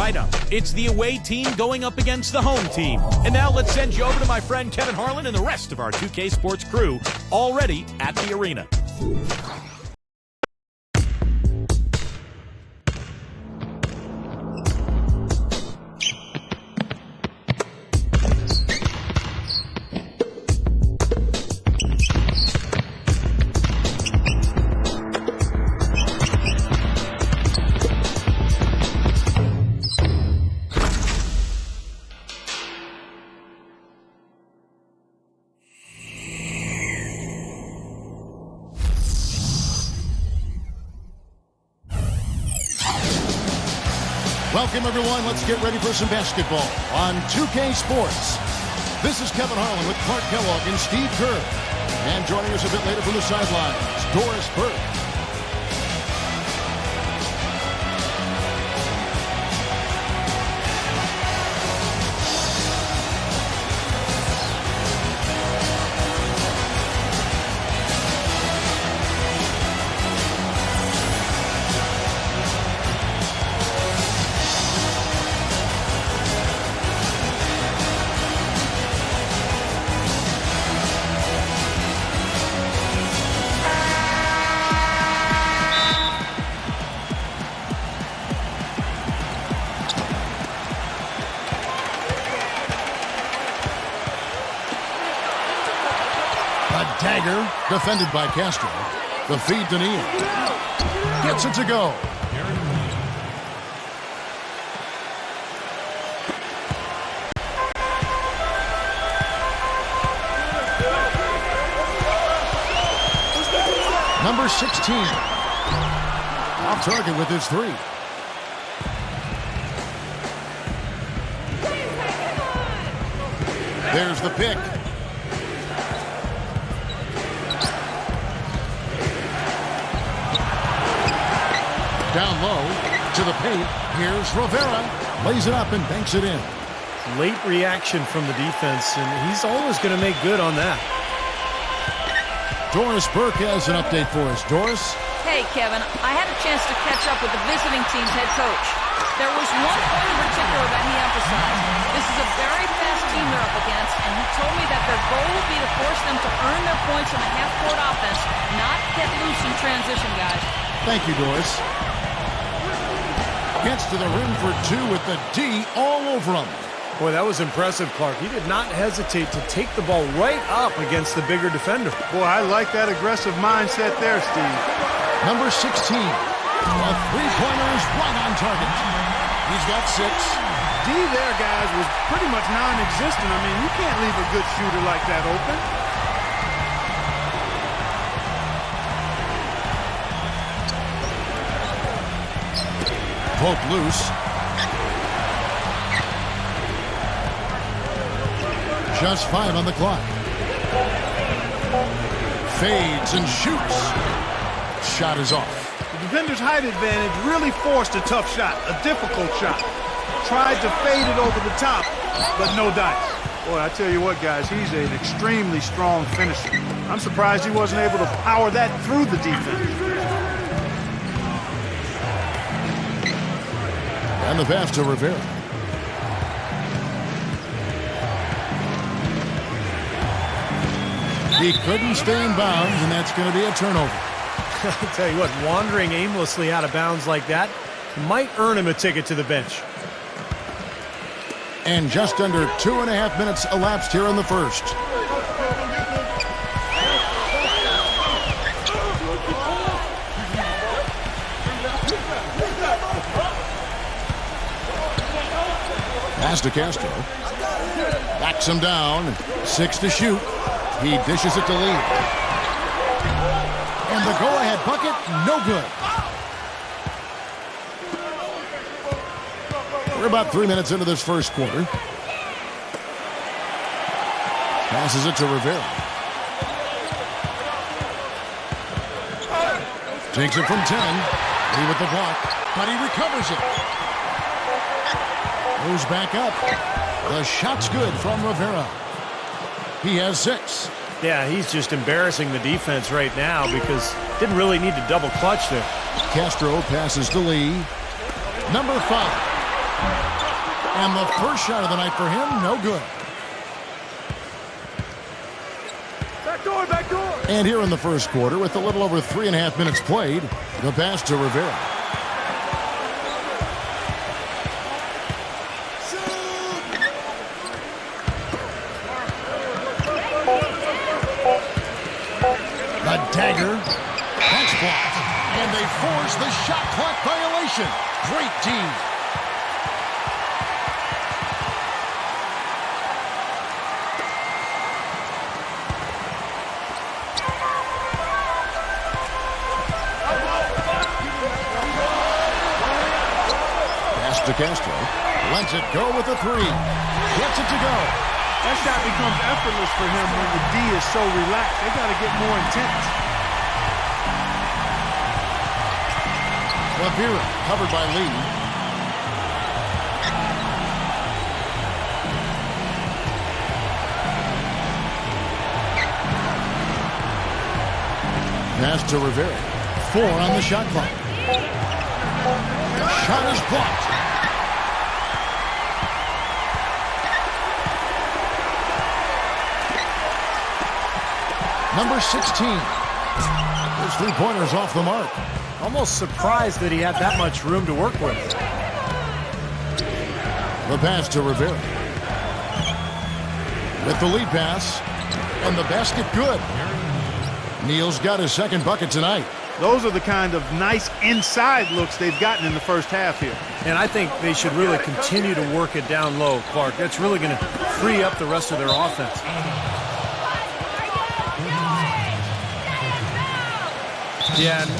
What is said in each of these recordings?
right up. It's the away team going up against the home team. And now let's send you over to my friend Kevin Harlan and the rest of our 2K Sports crew, already at the arena. Welcome, everyone. Let's get ready for some basketball on 2K Sports. This is Kevin Harlan with Clark Kellogg and Steve Kerr. And joining us a bit later from the sidelines, Doris Burke. Dagger, defended by Castro. The feed to Neal. Gets it to go. Number 16. Off target with his three. There's the pick. Down low to the paint. Here's Rivera. Lays it up and banks it in. Late reaction from the defense, and he's always going to make good on that. Doris Burke has an update for us. Doris? Hey, Kevin. I had a chance to catch up with the visiting team's head coach. There was one point in particular that he emphasized. This is a very fast team they're up against, and he told me that their goal will be to force them to earn their points in the half-court offense, not get loose in transition, guys. Thank you, Doris. Gets to the rim for two with the D all over him. Boy, that was impressive, Clark. He did not hesitate to take the ball right up against the bigger defender. Boy, I like that aggressive mindset there, Steve. Number 16. A three-pointer is right on target. He's got 6. D there, guys, was pretty much non-existent. I mean, you can't leave a good shooter like that open. Poke loose. Just 5 on the clock. Fades and shoots. Shot is off. The defender's height advantage really forced a tough shot, a difficult shot. Tried to fade it over the top, but no dice. Boy, I tell you what, guys, he's an extremely strong finisher. I'm surprised he wasn't able to power that through the defense. And the pass to Rivera. He couldn't stay in bounds, and that's going to be a turnover. I'll tell you what, wandering aimlessly out of bounds like that might earn him a ticket to the bench. And just under 2.5 minutes elapsed here in the first. Pass to Castro. Backs him down. 6 to shoot. He dishes it to Lee. And the go-ahead bucket, no good. We're about 3 minutes into this first quarter. Passes it to Rivera. Takes it from 10. Lee with the block, but he recovers it. Moves back up. The shot's good from Rivera. He has 6. Yeah, he's just embarrassing the defense right now because didn't really need to double clutch there. Castro passes to Lee. Number 5. And the first shot of the night for him, no good. Back door. And here in the first quarter, with a little over 3.5 minutes played, the pass to Rivera. The dagger. That's blocked. And they force the shot clock violation. Great team. Pass to Castro. Lets it go with a three. Gets it to go. That shot becomes effortless for him when the D is so relaxed. They got to get more intense. Rivera covered by Lee. Pass to Rivera. 4 on the shot clock. Shot is blocked. Number 16. Those 3-pointers off the mark. Almost surprised that he had that much room to work with. The pass to Rivera. With the lead pass. And the basket good. Neal's got his second bucket tonight. Those are the kind of nice inside looks they've gotten in the first half here. And I think they should really continue to work it down low, Clark. That's really going to free up the rest of their offense. Yeah, and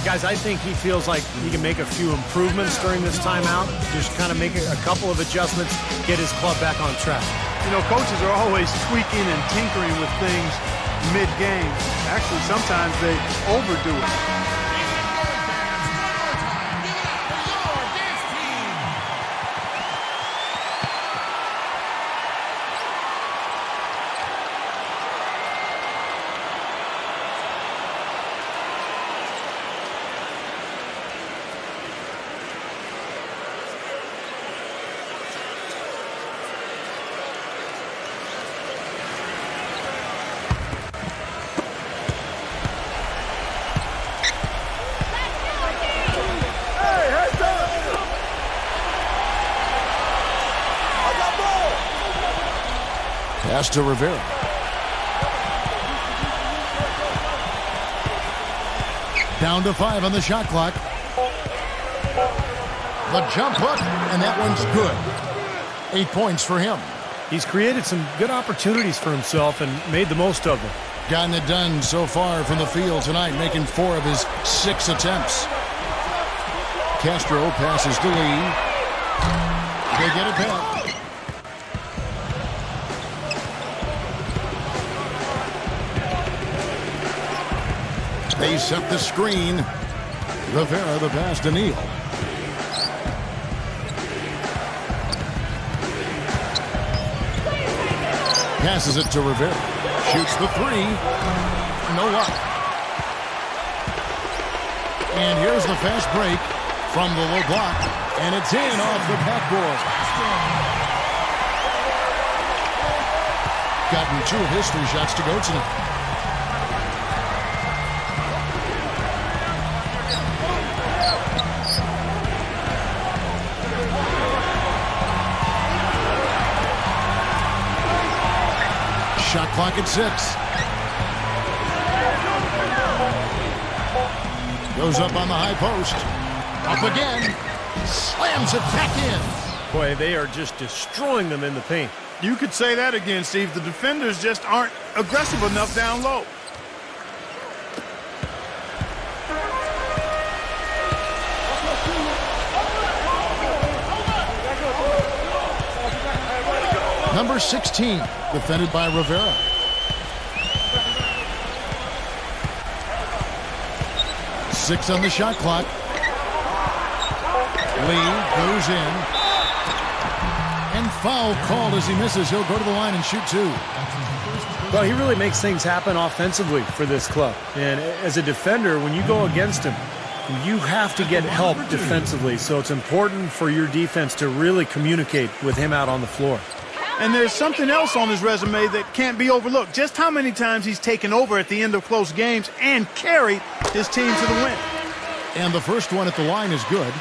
guys, I think he feels like he can make a few improvements during this timeout. Just kind of make a couple of adjustments, get his club back on track. You know, coaches are always tweaking and tinkering with things mid-game. Actually, sometimes they overdo it. Pass to Rivera. Down to 5 on the shot clock. The jump hook, and that one's good. 8 points for him. He's created some good opportunities for himself and made the most of them. Gotten it done so far from the field tonight, making 4 of his 6 attempts. Castro passes to Lee. They get it back. They set the screen. Rivera the pass to Neal. Passes it to Rivera. Shoots the 3. No luck. And here's the fast break from the low block. And it's in off the backboard. Gotten 2 of his 3 shots to go tonight. Shot clock at 6. Goes up on the high post. Up again. Slams it back in. Boy, they are just destroying them in the paint. You could say that again, Steve. The defenders just aren't aggressive enough down low. Number 16, defended by Rivera. Six on the shot clock. Lee goes in. And foul called as he misses. He'll go to the line and shoot 2. Well, he really makes things happen offensively for this club. And as a defender, when you go against him, You have to get help defensively, so it's important for your defense to really communicate with him out on the floor. And there's something else on his resume that can't be overlooked. Just how many times he's taken over at the end of close games and carried his team to the win. And the first one at the line is good.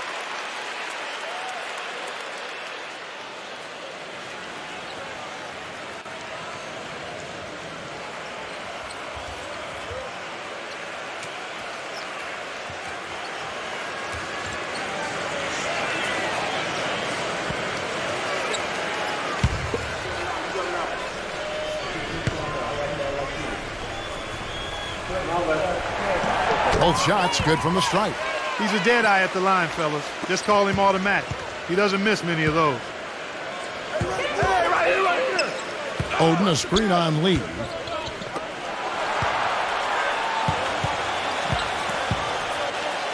Both shots good from the stripe. He's a dead eye at the line, fellas. Just call him automatic. He doesn't miss many of those. Oden a screen on Lee.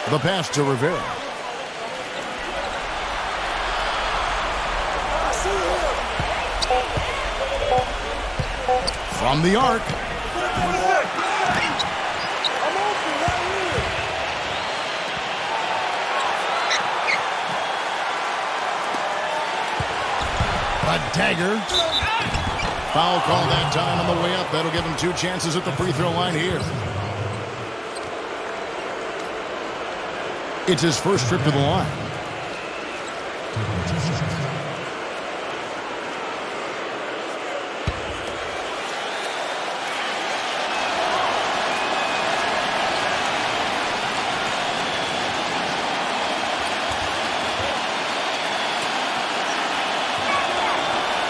The pass to Rivera. From the arc. A dagger. Foul call that time on the way up. That'll give him 2 chances at the free throw line here. It's his first trip to the line.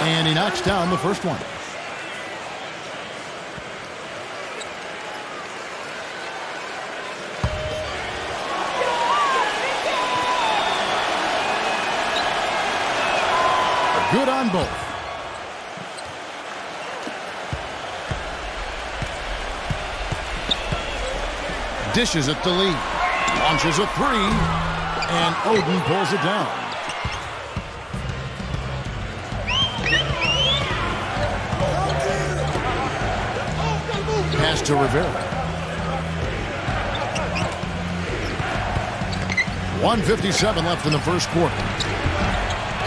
And he knocks down the first one. Good on both. Dishes it to Lee. Launches a three. And Oden pulls it down. Pass to Rivera. 1:57 left in the first quarter.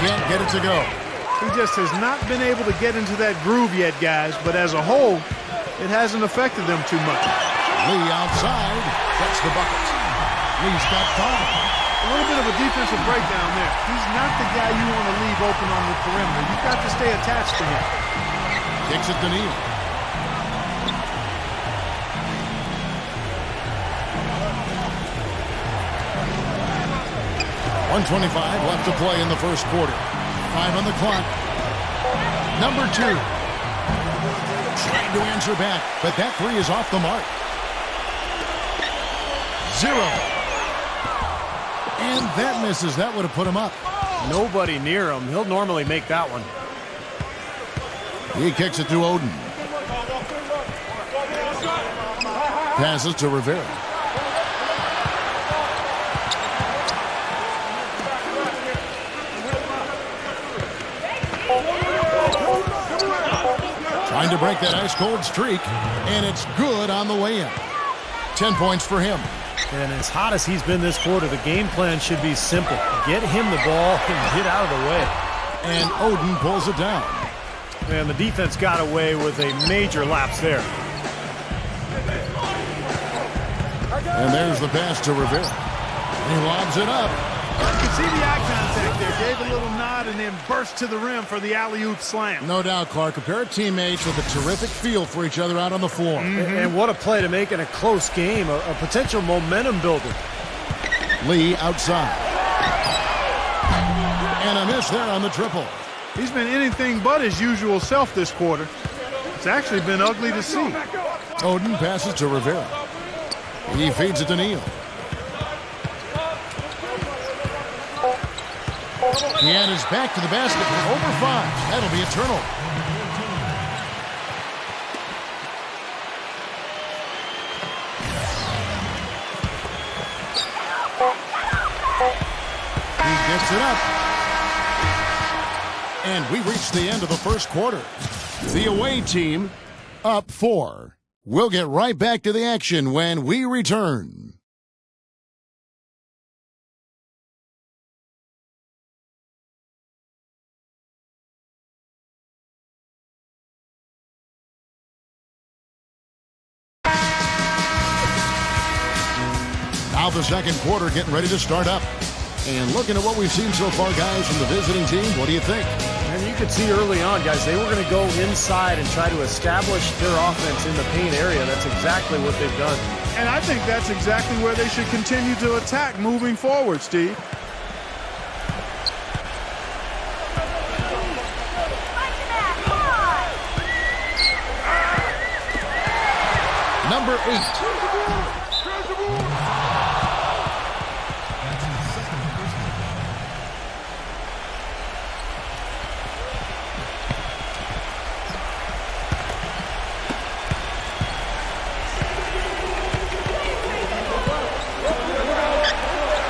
Can't get it to go. He just has not been able to get into that groove yet, guys. But as a whole, it hasn't affected them too much. Lee outside. Gets the bucket. Lee's got 5. A little bit of a defensive breakdown there. He's not the guy you want to leave open on the perimeter. You've got to stay attached to him. Kicks it to Neal. .125 left to play in the first quarter. 5 on the clock. Number 2. Trying to answer back, but that three is off the mark. 0. And that misses. That would have put him up. Nobody near him. He'll normally make that one. He kicks it to Oden. Passes to Rivera. Trying to break that ice-cold streak, and it's good on the way in. 10 points for him. And as hot as he's been this quarter, the game plan should be simple. Get him the ball and get out of the way. And Oden pulls it down. And the defense got away with a major lapse there. And there's the pass to Rivera. He lobs it up. You can see the eye contact there. Gave a little nod and then burst to the rim for the alley-oop slam. No doubt, Clark. A pair of teammates with a terrific feel for each other out on the floor. And what a play to make in a close game. A potential momentum builder. Lee outside. And a miss there on the triple. He's been anything but his usual self this quarter. It's actually been ugly to see. Oden passes to Rivera. He feeds it to Neal. And is back to the basket for over 5. That'll be a turnover. He gets it up. And we reach the end of the first quarter. The away team up 4. We'll get right back to the action when we return. Now the second quarter getting ready to start up. And looking at what we've seen so far, guys, from the visiting team, what do you think? And you could see early on, guys, they were going to go inside and try to establish their offense in the paint area. That's exactly what they've done. And I think that's exactly where they should continue to attack moving forward, Steve. Number 8.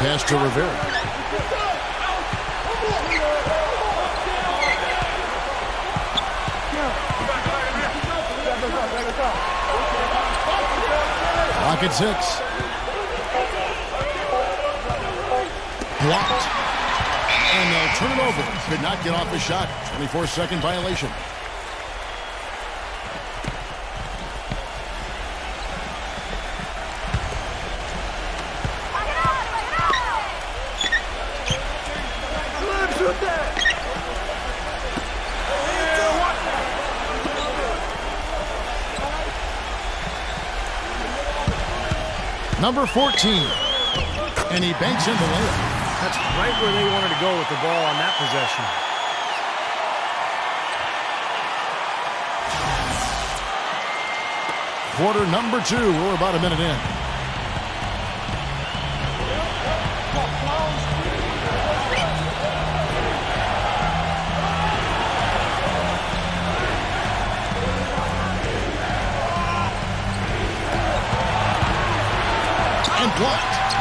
Pass to Rivera. Clock at 6. Blocked. And they'll turn it over. Could not get off the shot. 24-second violation. Number 14. And he banks in the layup. That's right where they wanted to go with the ball on that possession. Quarter number 2. We're about a minute in. And blocked.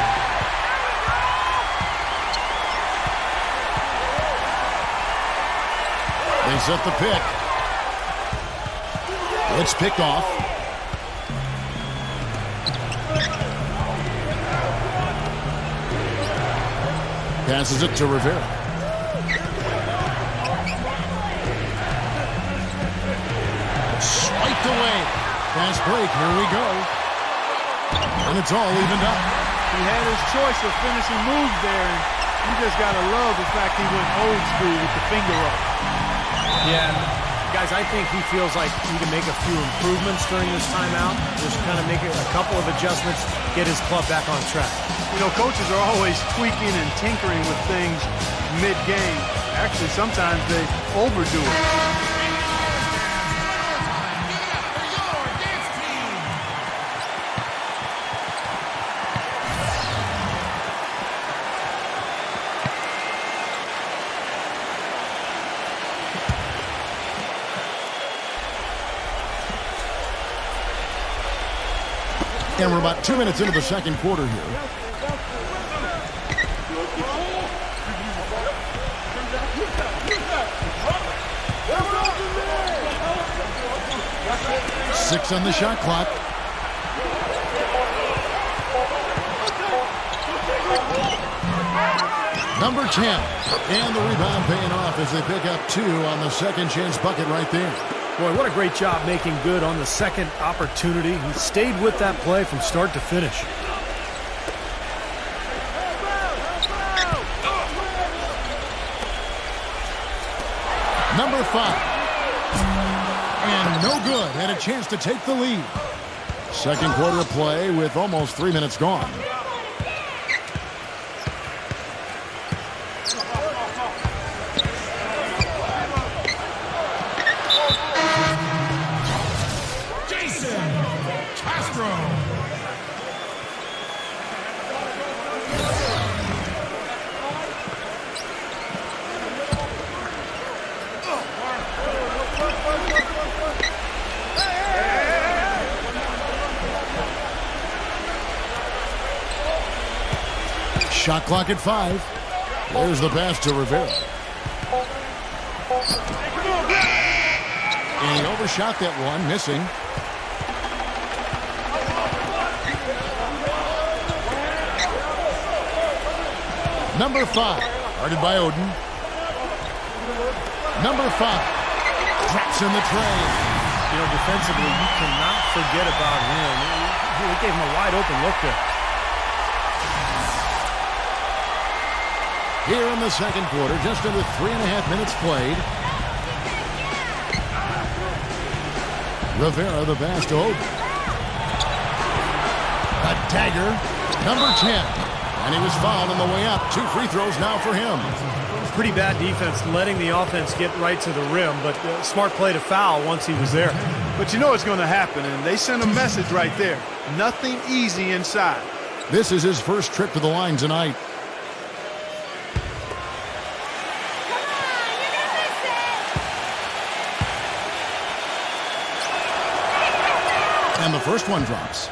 They set the pick. It's picked off. Passes it to Rivera. Swiped away. Fast break. Here we go. And it's all evened up. He had his choice of finishing moves there, and you just got to love the fact he went old school with the finger up. Yeah, guys, I think he feels like he can make a few improvements during this timeout. Just kind of make a couple of adjustments, get his club back on track. You know, coaches are always tweaking and tinkering with things mid-game. Actually, sometimes they overdo it. And we're about 2 minutes into the second quarter here. Six on the shot clock. Number 10. And the rebound paying off as they pick up 2 on the second chance bucket right there. Boy, what a great job making good on the second opportunity. He stayed with that play from start to finish. Number 5. And no good. Had a chance to take the lead. Second quarter play with almost 3 minutes gone. Shot clock at 5. There's the pass to Rivera. And he overshot that one, missing. Number 5, guarded by Oden. Number 5, drops in the tray. You know, defensively, you cannot forget about him. He gave him a wide open look there. here in the second quarter. Just under 3.5 minutes played. Rivera, the pass to Oden. A dagger, number 10. And he was fouled on the way up. 2 free throws now for him. Pretty bad defense, letting the offense get right to the rim, but smart play to foul once he was there. But you know it's going to happen, and they sent a message right there. Nothing easy inside. This is his first trip to the line tonight. And the first one drops.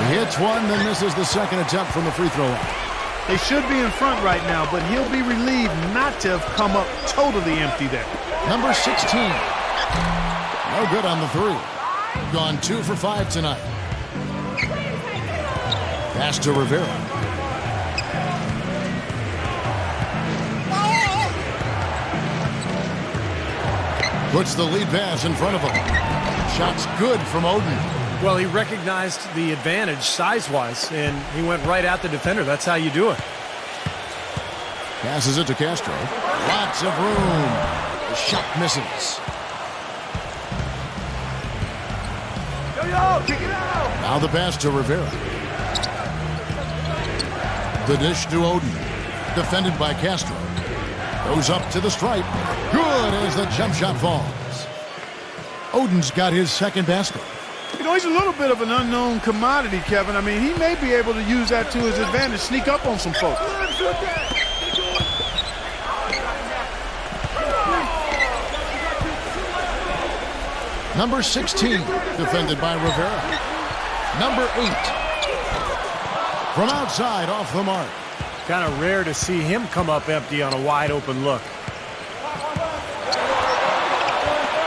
He hits one, then misses the second attempt from the free throw line. They should be in front right now, but he'll be relieved not to have come up totally empty there. Number 16. No good on the 3. Gone 2 for 5 tonight. Pass to Rivera. Puts the lead pass in front of him. Shot's good from Oden. Well, he recognized the advantage size-wise, and he went right at the defender. That's how you do it. Passes it to Castro. Lots of room. The shot misses. Kick it out. Now the pass to Rivera. The dish to Oden. Defended by Castro. Goes up to the stripe. Good as the jump shot falls. Oden's got his second basket. You know, he's a little bit of an unknown commodity, Kevin. I mean, he may be able to use that to his advantage, sneak up on some folks. Number 16, defended by Rivera. Number 8. From outside, off the mark. Kind of rare to see him come up empty on a wide open look.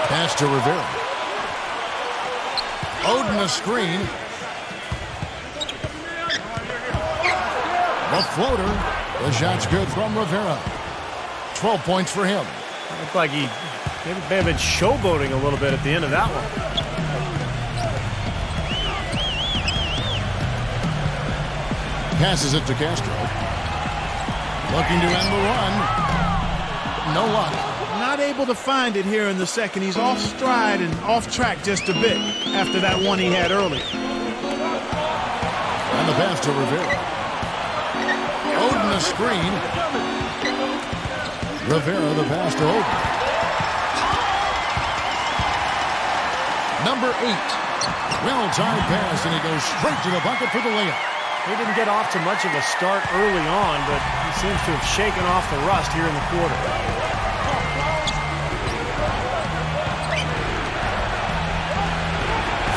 Pass to Rivera. Oden a screen. The floater. The shot's good from Rivera. 12 points for him. Looked like he maybe may have been showboating a little bit at the end of that one. Passes it to Castro. Looking to end the run. No luck. Not able to find it here in the second. He's off stride and off track just a bit after that one he had earlier. And the pass to Rivera. Oden a screen. Rivera the pass to Oden. Number 8. Well-timed pass, and he goes straight to the bucket for the layup. He didn't get off to much of a start early on, but he seems to have shaken off the rust here in the quarter.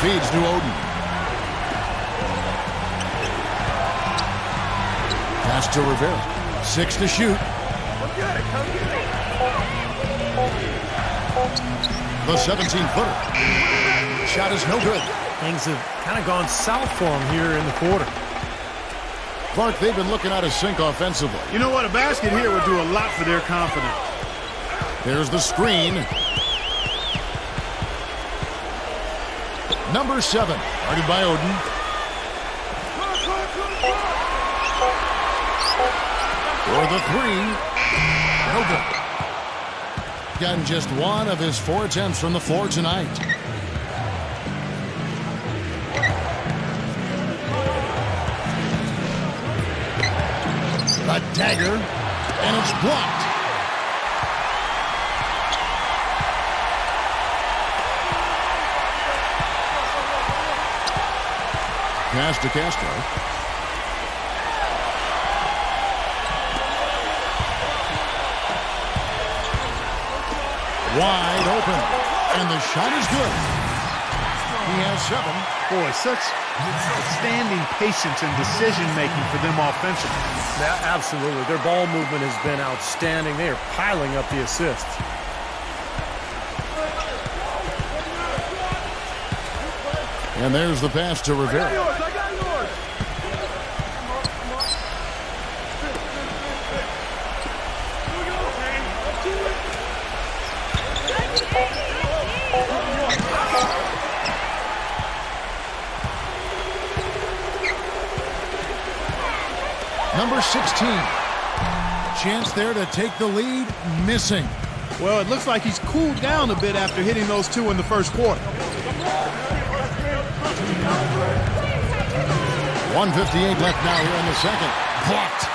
Feeds to Oden. Pass to Rivera. 6 to shoot. The 17-footer. Shot is no good. Things have kind of gone south for him here in the quarter. Clark, they've been looking out of sync offensively. You know what? A basket here would do a lot for their confidence. There's the screen. Number 7, guarded by Oden. For the 3. No good. Gotten just 1 of his 4 attempts from the floor tonight. A dagger, and it's blocked. Pass to Castro. Wide open, and the shot is good. He has 7. Boy, such outstanding patience and decision-making for them offensively. Yeah, absolutely. Their ball movement has been outstanding. They are piling up the assists. And there's the pass to Rivera. number 16. Chance there to take the lead, missing. Well, it looks like he's cooled down a bit after hitting those two in the first quarter. 1:58 left now here in the second. Blocked.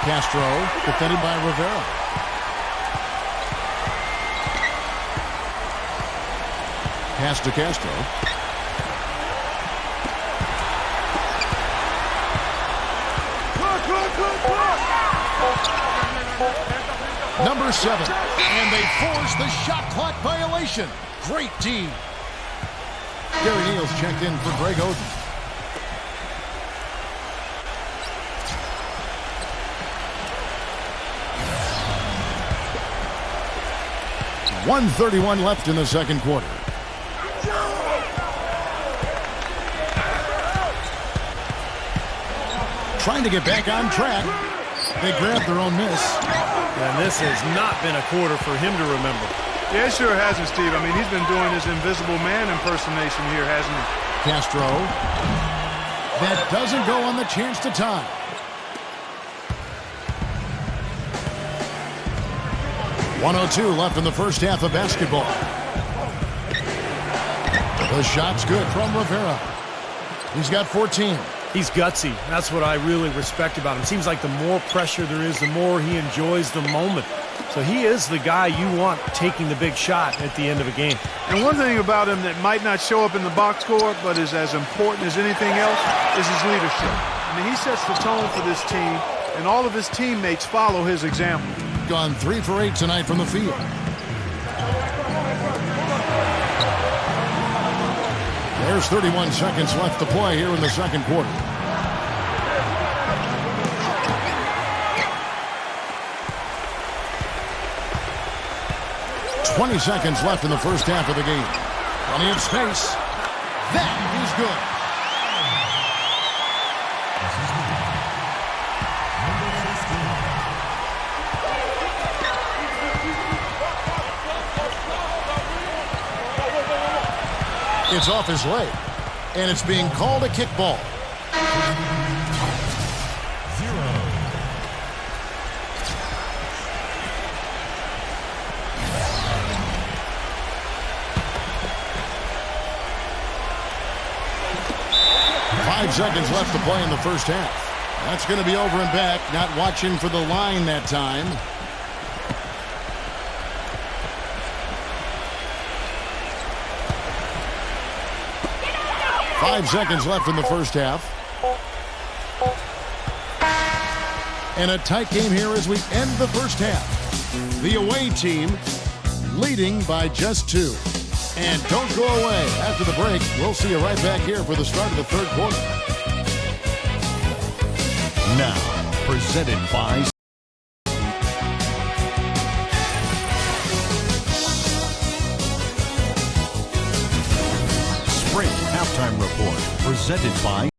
Castro, defended by Rivera. Pass to Castro. Number 7. And they force the shot clock violation. Great D. Gary Neal's checked in for Greg Oden. .131 left in the second quarter. Trying to get back on track. They grabbed their own miss. And this has not been a quarter for him to remember. Yeah, it sure hasn't, Steve. I mean, he's been doing his invisible man impersonation here, hasn't he? Castro. That doesn't go on the chance to tie. .102 left in the first half of basketball. The shot's good from Rivera. He's got 14. He's gutsy. That's what I really respect about him. Seems like the more pressure there is, the more he enjoys the moment. So he is the guy you want taking the big shot at the end of a game. And one thing about him that might not show up in the box score, but is as important as anything else, is his leadership. I mean, he sets the tone for this team, and all of his teammates follow his example. Gone 3 for 8 tonight from the field. There's 31 seconds left to play here in the second quarter. .20 seconds left in the first half of the game. Plenty of space. That is good. It's off his leg, and it's being called a kickball. 0. Five seconds left to play in the first half. That's going to be over and back. Not watching for the line that time. Five seconds left in the first half. And a tight game here as we end the first half. The away team leading by just 2. And don't go away. After the break, we'll see you right back here for the start of the third quarter. Now, presented by Sprint Halftime Report, presented by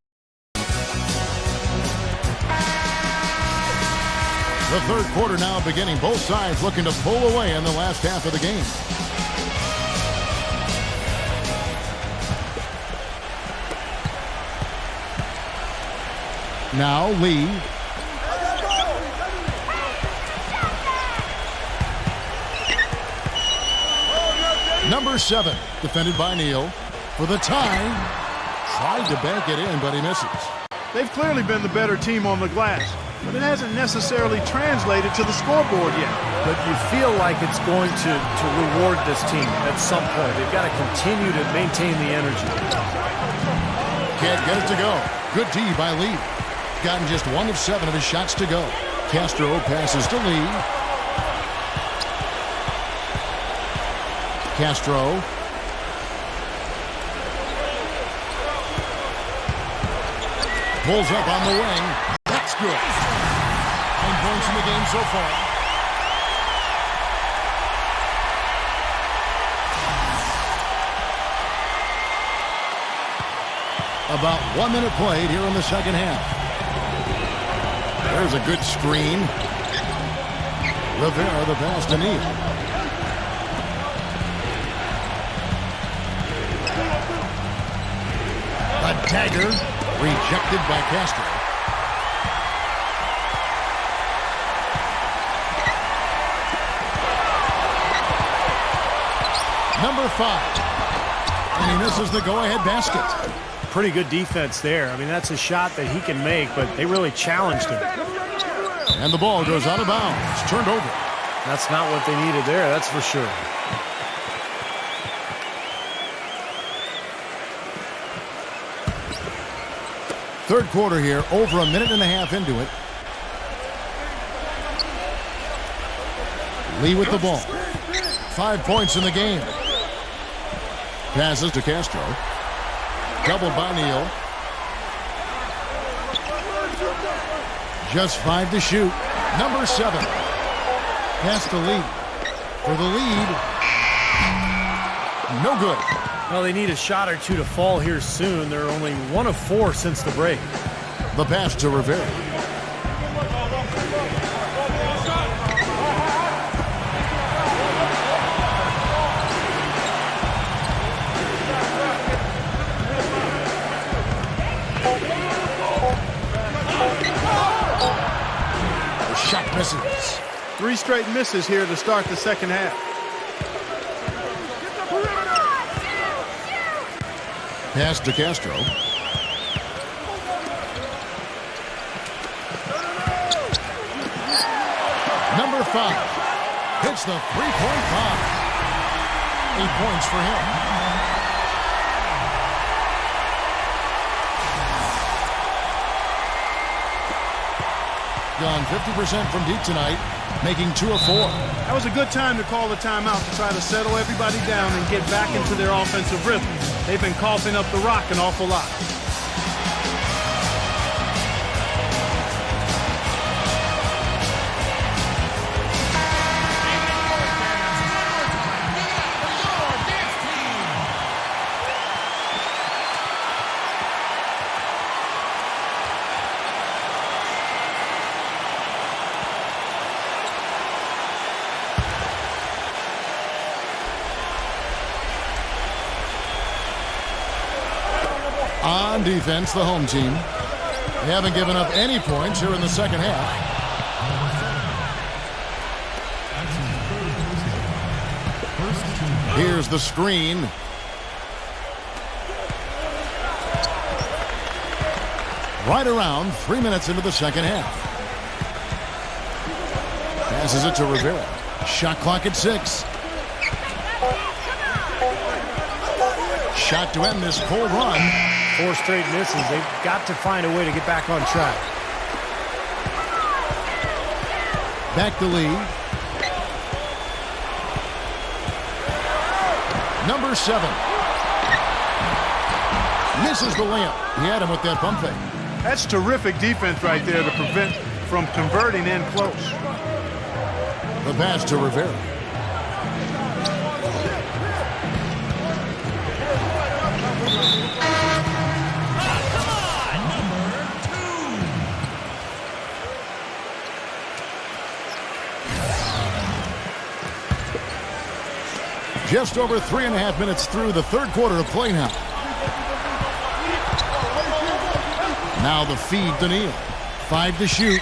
the third quarter now beginning. Both sides looking to pull away in the last half of the game. Now Lee. Number 7, defended by Neal. For the tie, tried to bank it in, but he misses. They've clearly been the better team on the glass, but it hasn't necessarily translated to the scoreboard yet. But you feel like it's going to reward this team at some point. They've got to continue to maintain the energy. Can't get it to go. Good D by Lee. Gotten just 1 of 7 of his shots to go. Castro passes to Lee. Castro. Pulls up on the wing. That's good. 9 points in the game so far. About 1 minute played here in the second half. There's a good screen. Rivera the pass to Neal. A dagger. Rejected by Castro. Number 5. And he misses the go-ahead basket. Pretty good defense there. I mean, that's a shot that he can make, but they really challenged him. And the ball goes out of bounds. It's turned over. That's not what they needed there, that's for sure. Third quarter here, over a minute and a half into it. Lee with the ball. 5 points in the game. Passes to Castro. Doubled by Neal. Just 5 to shoot. Number 7. Pass to Lee. For the lead. No good. Well, they need a shot or two to fall here soon. They're only 1 of 4 since the break. The pass to Rivera. Shot misses. 3 straight misses here to start the second half. Pass to Castro. Number 5 hits the three-point bomb. 8 points for him. Gone 50% from deep tonight, making 2 of 4. That was a good time to call the timeout to try to settle everybody down and get back into their offensive rhythm. They've been coughing up the rock an awful lot. On defense, the home team. They haven't given up any points here in the second half. Here's the screen. Right around 3 minutes into the second half. Passes it to Rivera. Shot clock at 6. Shot to end this full run. 4 straight misses. They've got to find a way to get back on track. Back to Lee. Number 7. Misses the layup. He had him with that pump fake. That's terrific defense right there to prevent from converting in close. The pass to Rivera. Just over 3.5 minutes through the third quarter of play now. Now the feed to Neal. 5 to shoot.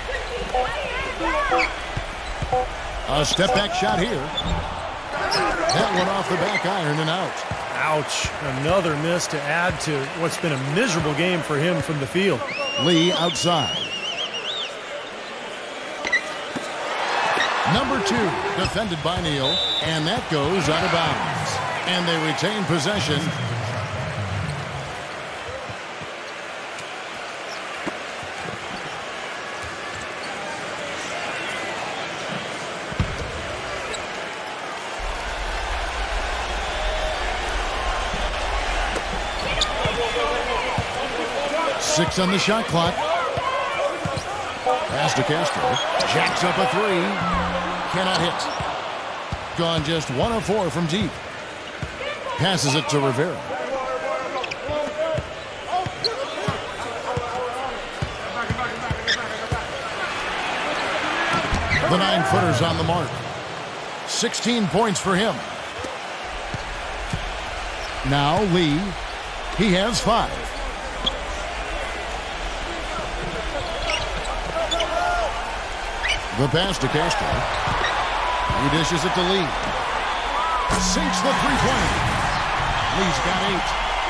A step-back shot here. That one off the back iron and out. Ouch. Another miss to add to what's been a miserable game for him from the field. Lee outside. Number 2, defended by Neal, and that goes out of bounds. And they retain possession. Six on the shot clock. Pass to Castro. Jacks up a 3. Cannot hit. Gone just 1 of 4 from deep. Passes it to Rivera. The 9-footer's on the mark. 16 points for him. Now Lee. He has 5. The pass to Castro. He dishes it to Lee. Sinks the three-pointer. Lee's got 8.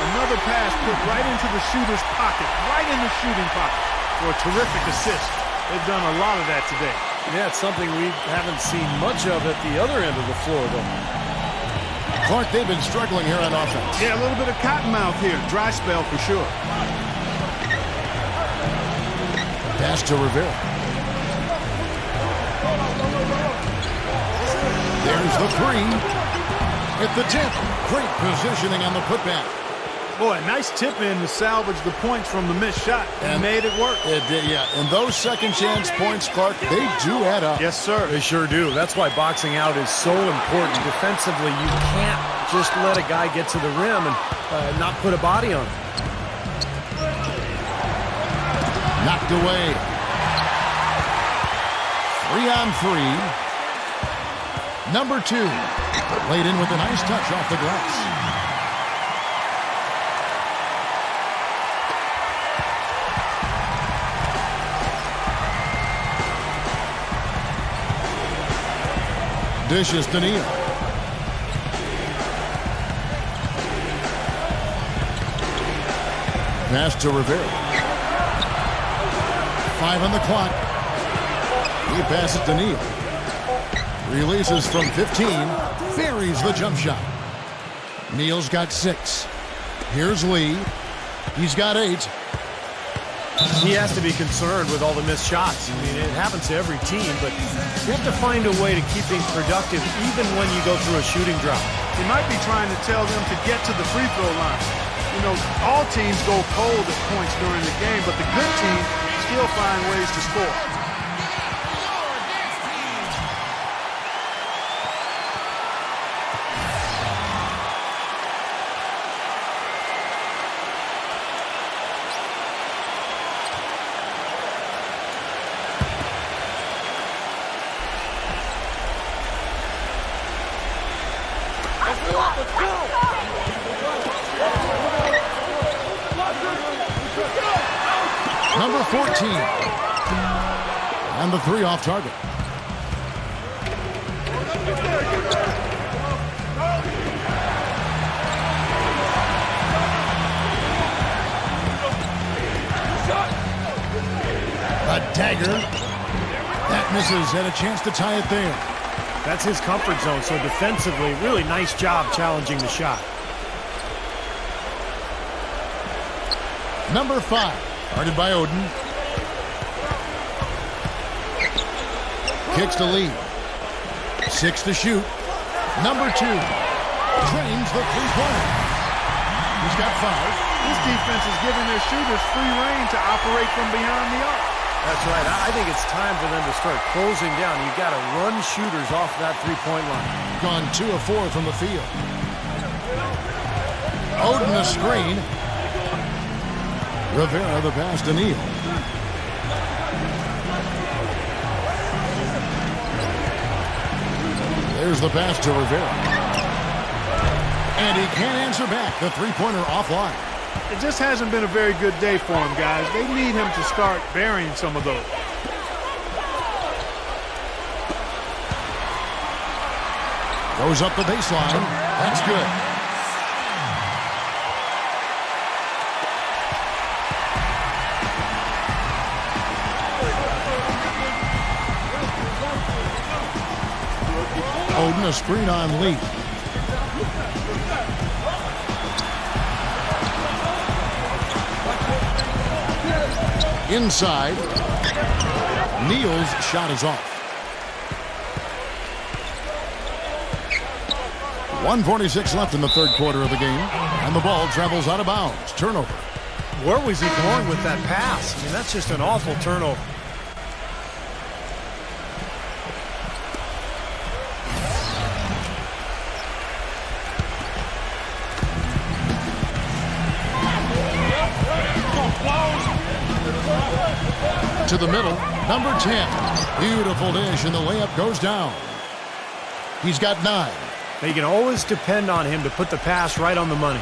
Another pass put right into the shooter's pocket, right in the shooting pocket for a terrific assist. They've done a lot of that today. Yeah, it's something we haven't seen much of at the other end of the floor, though. Clark, they've been struggling here on offense. Yeah, a little bit of cottonmouth here. Dry spell for sure. Pass to Rivera. There's the 3. At the tip. Great positioning on the putback. Boy, nice tip in to salvage the points from the missed shot and made it work. It did, yeah. And those second chance points, Clark, they do add up. Yes, sir. They sure do. That's why boxing out is so important. Defensively, you can't just let a guy get to the rim and not put a body on him. Knocked away. 3-on-3. Number 2. Laid in with a nice touch off the glass. Dishes to Neal. Pass to Rivera. 5 on the clock. He passes to Neal. Releases from 15. Buries the jump shot. Neal's got 6. Here's Lee. He's got 8. He has to be concerned with all the missed shots. I mean, it happens to every team, but you have to find a way to keep things productive even when you go through a shooting drought. He might be trying to tell them to get to the free throw line. You know, all teams go cold at points during the game, but the good team still find ways to score. Number 14. And the 3 off target. A dagger. That misses. Had a chance to tie it there. That's his comfort zone, so defensively, really nice job challenging the shot. Number 5. Guarded by Oden. Kicks to Lee. 6 to shoot. Number 2. Drains the three-pointer. He's got 5. This defense is giving their shooters free reign to operate from behind the arc. That's right. I think it's time for them to start closing down. You've got to run shooters off that three-point line. Gone 2 of 4 from the field. Oden the screen. Rivera the pass to Neal. There's the pass to Rivera. And he can't answer back. The three-pointer offline. It just hasn't been a very good day for him, guys. They need him to start burying some of those. Goes up the baseline. That's good. Oden a screen on Lee. Inside. Neal's shot is off. 1:46 left in the third quarter of the game. And the ball travels out of bounds. Turnover. Where was he going with that pass? I mean, that's just an awful turnover. To the middle, number 10. Beautiful dish, and the layup goes down. He's got 9. They can always depend on him to put the pass right on the money.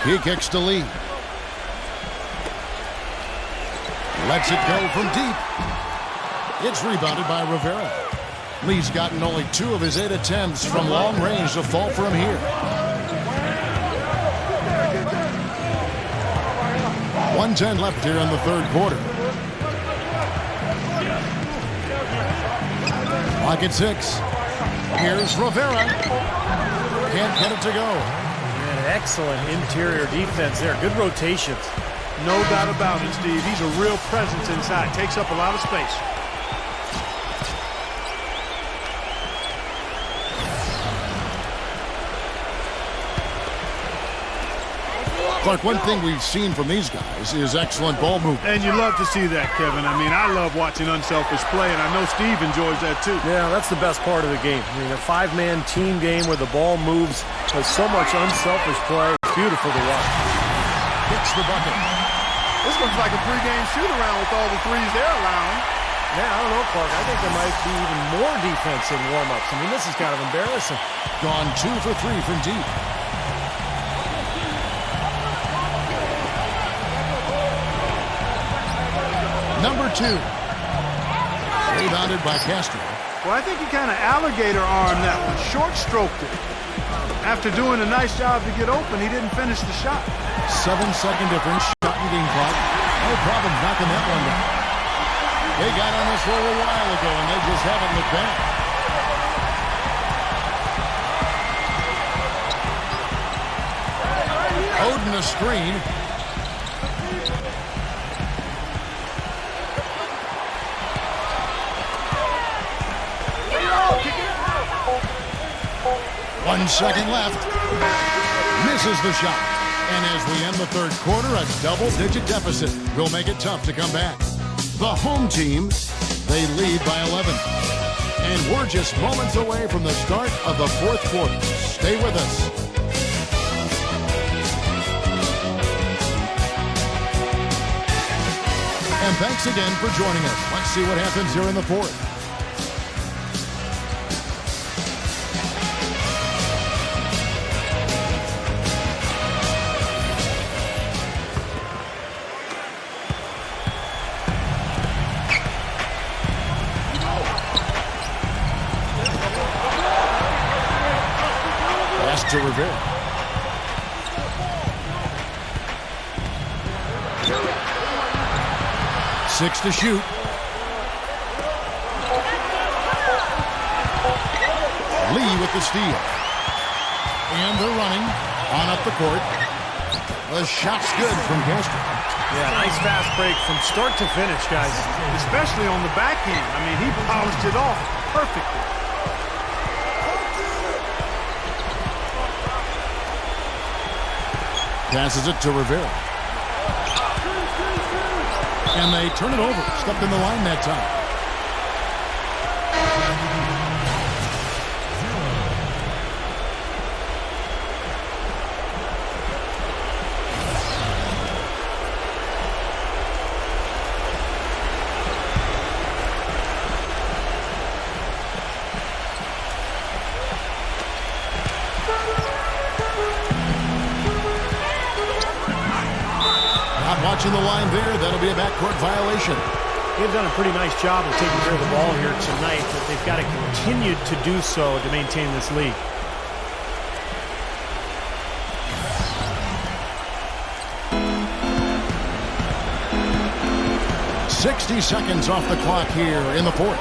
He kicks to Lee. Lets it go from deep. It's rebounded by Rivera. Lee's gotten only 2 of his 8 attempts from long range to fall for him here. 1:10 left here in the third quarter. Clock at 6. Here's Rivera. Can't get it to go. Man, excellent interior defense there. Good rotations. No doubt about it, Steve. He's a real presence inside. Takes up a lot of space. Clark, one thing we've seen from these guys is excellent ball movement. And you love to see that, Kevin. I mean, I love watching unselfish play, and I know Steve enjoys that too. Yeah, that's the best part of the game. I mean, a 5-man team game where the ball moves. There's so much unselfish play. It's beautiful to watch. Hits the bucket. This looks like a pregame shoot-around with all the threes they're allowing. Yeah, I don't know, Clark. I think there might be even more defense in warm-ups. I mean, this is kind of embarrassing. Gone 2 for 3 from deep. Number 2. Rebounded by Castro. Well, I think he kind of alligator-armed that one. Short-stroked it. After doing a nice job to get open, he didn't finish the shot. 7-second difference. Shot and game clock. No problem knocking that one down. They got on this roll a while ago, and they just haven't looked back. Oden a screen. One second left. Misses the shot. And as we end the third quarter, a double-digit deficit will make it tough to come back. The home team, they lead by 11. And we're just moments away from the start of the fourth quarter. Stay with us. And thanks again for joining us. Let's see what happens here in the fourth. To Rivera. 6 to shoot. Lee with the steal. And they're running on up the court. The shot's good from Castro. Yeah, nice fast break from start to finish, guys. Especially on the backhand. I mean, he polished it off perfectly. Passes it to Rivera. And they turn it over. Stepped in the line that time. Watching the line there, that'll be a backcourt violation. They've done a pretty nice job of taking care of the ball here tonight, but they've got to continue to do so to maintain this lead. .60 seconds off the clock here in the fourth.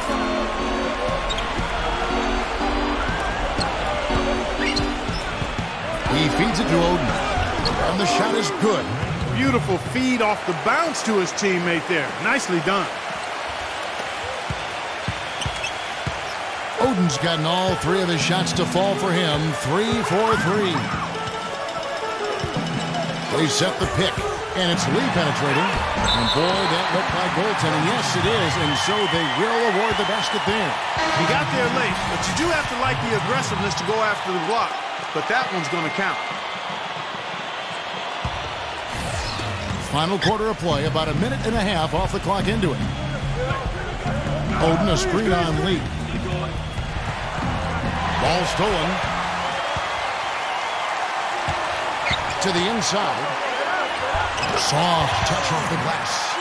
He feeds it to Oden. And the shot is good. Beautiful feed off the bounce to his teammate there. Nicely done. Oden's gotten all 3 of his shots to fall for him. 3 for 3. They set the pick, and it's Lee penetrating. And boy, that looked like goaltending. Yes, it is, and so they will award the basket there. He got there late, but you do have to like the aggressiveness to go after the block. But that one's going to count. Final quarter of play, about a minute and a half off the clock into it. Oden a screen on Lee. Ball stolen. To the inside. Soft touch off the glass.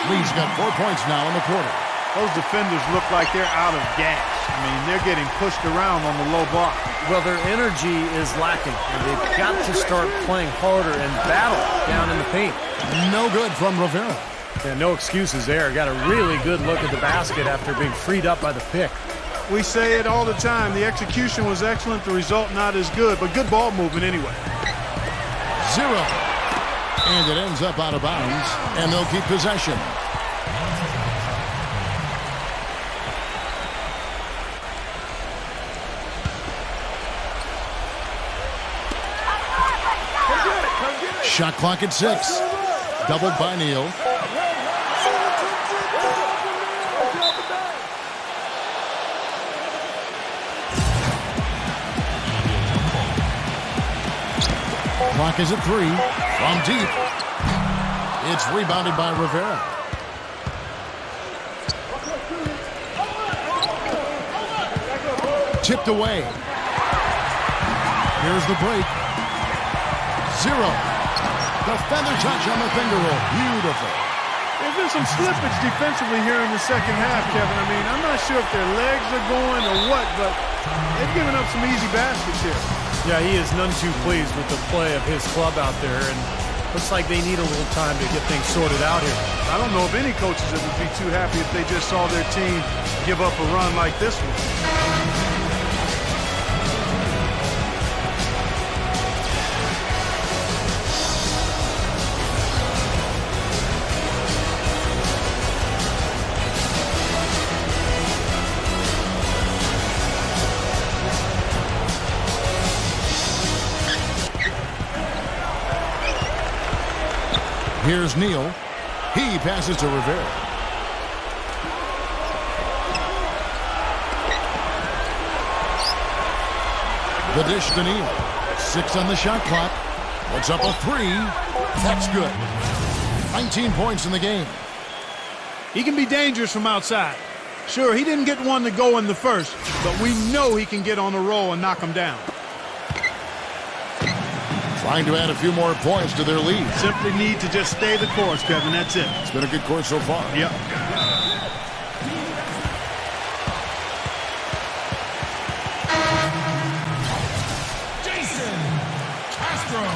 Lee's got 4 points now in the quarter. Those defenders look like they're out of gas. I mean, they're getting pushed around on the low block. Well, their energy is lacking, and they've got to start playing harder and battle down in the paint. No good from Rivera. Yeah, no excuses there. Got a really good look at the basket after being freed up by the pick. We say it all the time. The execution was excellent, the result not as good, but good ball movement anyway. 0. And it ends up out of bounds, and they'll keep possession. Shot clock at 6. Doubled by Neal. Clock is at 3. From deep. It's rebounded by Rivera. Tipped away. Here's the break. 0. The feather touch on the finger roll. Beautiful. There's been some slippage defensively here in the second half, Kevin. I mean, I'm not sure if their legs are going or what, but they've given up some easy baskets here. Yeah, he is none too pleased with the play of his club out there, and looks like they need a little time to get things sorted out here. I don't know if any coaches would be too happy if they just saw their team give up a run like this one. Here's Neal. He passes to Rivera. The dish to Neal. 6 on the shot clock. Puts up a 3. That's good. 19 points in the game. He can be dangerous from outside. Sure, he didn't get one to go in the first, but we know he can get on the roll and knock him down. Trying to add a few more points to their lead. Simply need to just stay the course, Kevin. That's it. It's been a good course so far. Yep. Jason Castro.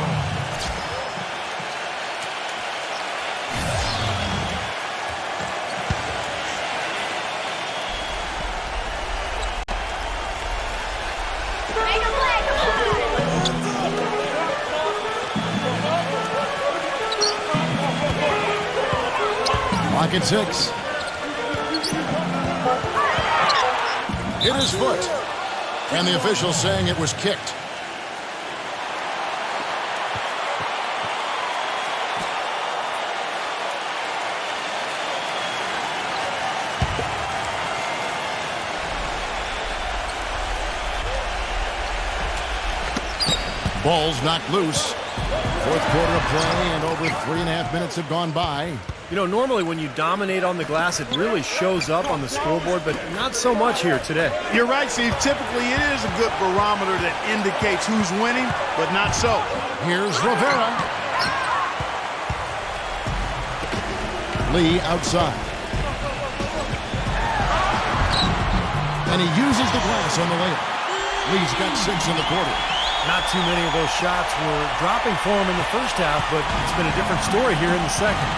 Clock at 6. Hit his foot. And the official saying it was kicked. Ball's knocked loose. Fourth quarter of play, and over 3.5 minutes have gone by. You know, normally when you dominate on the glass, it really shows up on the scoreboard, but not so much here today. You're right, Steve. Typically, it is a good barometer that indicates who's winning, but not so. Here's Rivera. Lee outside. And he uses the glass on the layup. Lee's got 6 in the quarter. Not too many of those shots were dropping for him in the first half, but it's been a different story here in the second.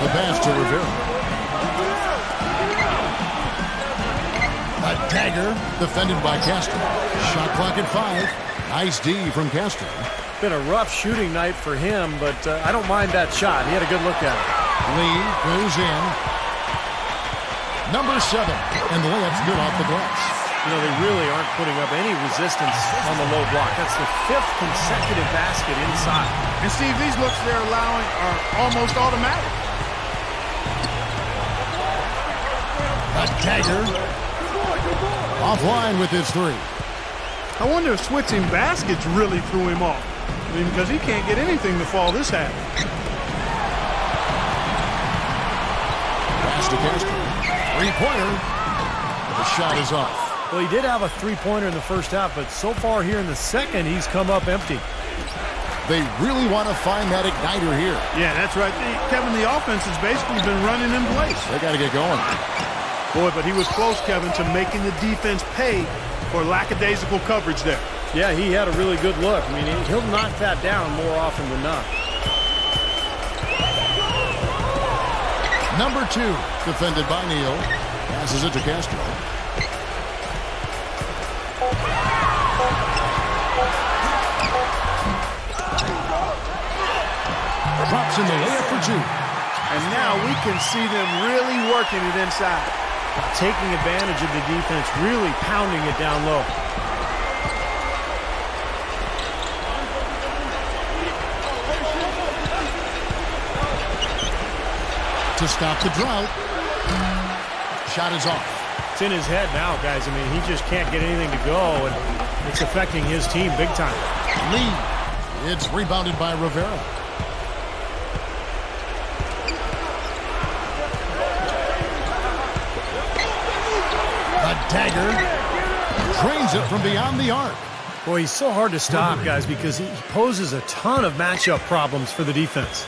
The pass to Rivera. A dagger defended by Castro. Shot clock at 5. Nice D from Castro. Been a rough shooting night for him, but I don't mind that shot. He had a good look at it. Lee goes in. Number 7. And the layup's good off the glass. You know, they really aren't putting up any resistance on the low block. That's the 5th consecutive basket inside. And Steve, these looks they're allowing are almost automatic. A dagger. Offline with his 3. I wonder if switching baskets really threw him off. I mean, because he can't get anything to fall this half. Pass to Castro. 3-pointer. The shot is off. Well, he did have a 3-pointer in the first half, but so far here in the second, he's come up empty. They really want to find that igniter here. Yeah, that's right. Kevin, the offense has basically been running in place. They got to get going. Boy, but he was close, Kevin, to making the defense pay for lackadaisical coverage there. Yeah, he had a really good look. I mean, he'll knock that down more often than not. Number 2, defended by Neal. Passes it to Castro. Drops in the layup for 2. And now we can see them really working it inside. Taking advantage of the defense, really pounding it down low. To stop the drought. Shot is off. It's in his head now, guys. I mean, he just can't get anything to go, and it's affecting his team big time. Lee. It's rebounded by Rivera. A dagger. Drains it from beyond the arc. Boy, he's so hard to stop, guys, because he poses a ton of matchup problems for the defense.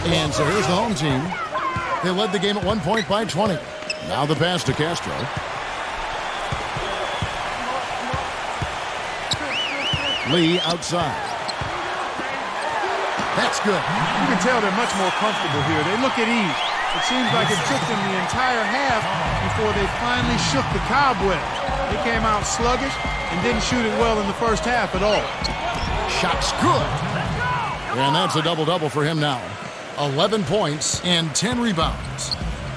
And so here's the home team. They led the game at 1 point by 20. Now the pass to Castro. Lee outside. That's good. You can tell they're much more comfortable here. They look at ease. It seems like it took them the entire half before they finally shook the cobweb. They came out sluggish and didn't shoot it well in the first half at all. Shot's good. And that's a double-double for him now. 11 points and 10 rebounds.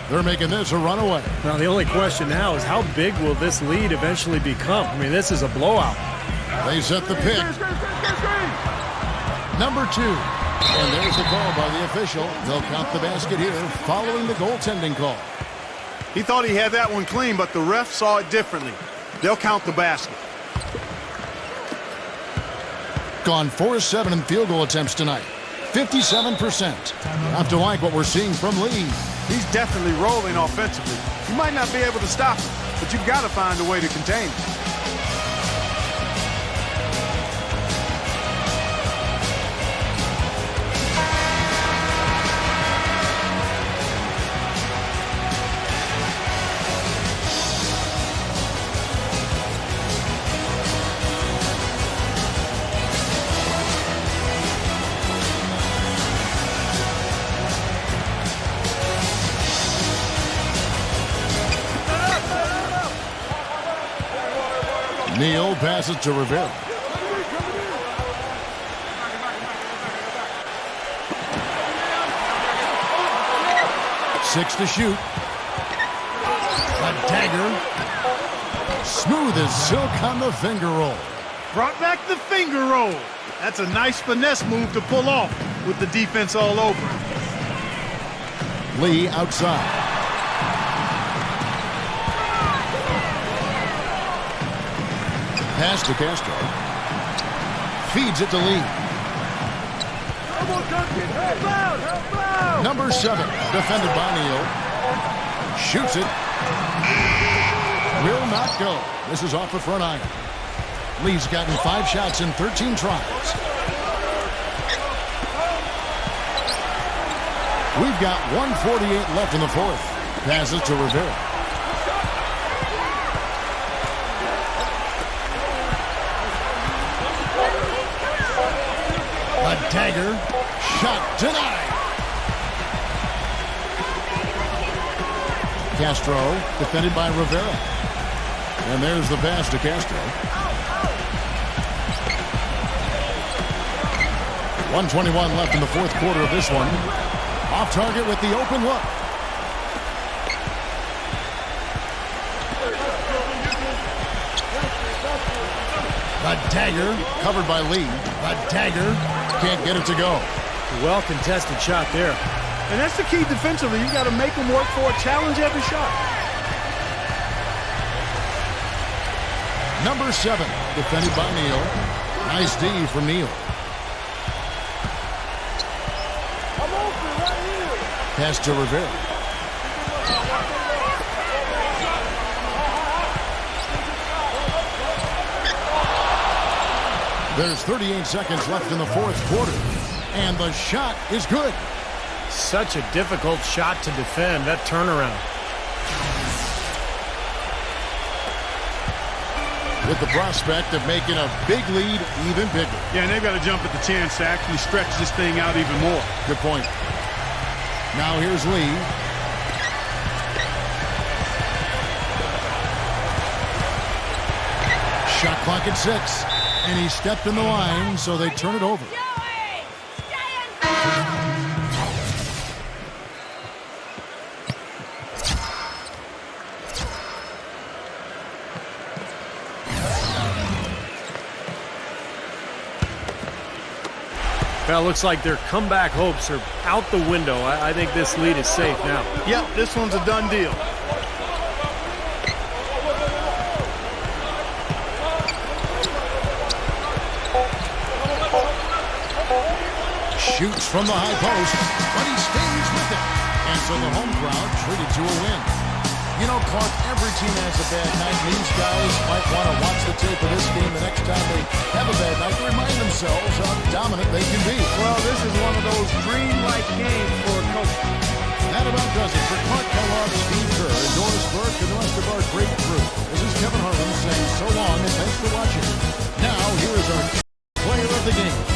They're making this a runaway. Now, the only question now is how big will this lead eventually become? I mean, this is a blowout. They set the pick. Number 2. And there's the call by the official. They'll count the basket here following the goaltending call. He thought he had that one clean, but the ref saw it differently. They'll count the basket. Gone 4-7 in field goal attempts tonight. 57%. You have to like what we're seeing from Lee. He's definitely rolling offensively. You might not be able to stop him, but you've got to find a way to contain him. Neal passes to Rivera. Six to shoot. A dagger. Smooth as silk on the finger roll. Brought back the finger roll. That's a nice finesse move to pull off with the defense all over. Lee outside. Pass to Castro. Feeds it to Lee. Number 7, defended by Neal. Shoots it. Will not go. This is off the front iron. Lee's gotten 5 shots in 13 tries. We've got 1:48 left in the fourth. Passes to Rivera. A dagger. Shot denied. Castro, defended by Rivera. And there's the pass to Castro. 1:21 left in the fourth quarter of this one. Off target with the open look. The dagger, covered by Lee. The dagger, can't get it to go. Well-contested shot there. And that's the key defensively. You got to make them work for it, challenge every shot. Number 7, defended by Neal. Nice D from Neal. Pass to Rivera. There's 38 seconds left in the fourth quarter. And the shot is good. Such a difficult shot to defend, that turnaround. With the prospect of making a big lead even bigger. Yeah, and they've got to jump at the chance to actually stretch this thing out even more. Good point. Now here's Lee. Shot clock at 6. And he stepped in the line, so they turn it over. Well, it looks like their comeback hopes are out the window. I think this lead is safe now. Yep, this one's a done deal. Shoots from the high post, but he stays with it. And so the home crowd treated to a win. You know, Clark, every team has a bad night. These guys might want to watch the tape of this game the next time they have a bad night to remind themselves how dominant they can be. Well, this is one of those dream-like games for a coach. That about does it for Clark Kellogg, Steve Kerr, Doris Burke, and the rest of our great crew. This is Kevin Harlan saying so long and thanks for watching. Now, here is our player of the game.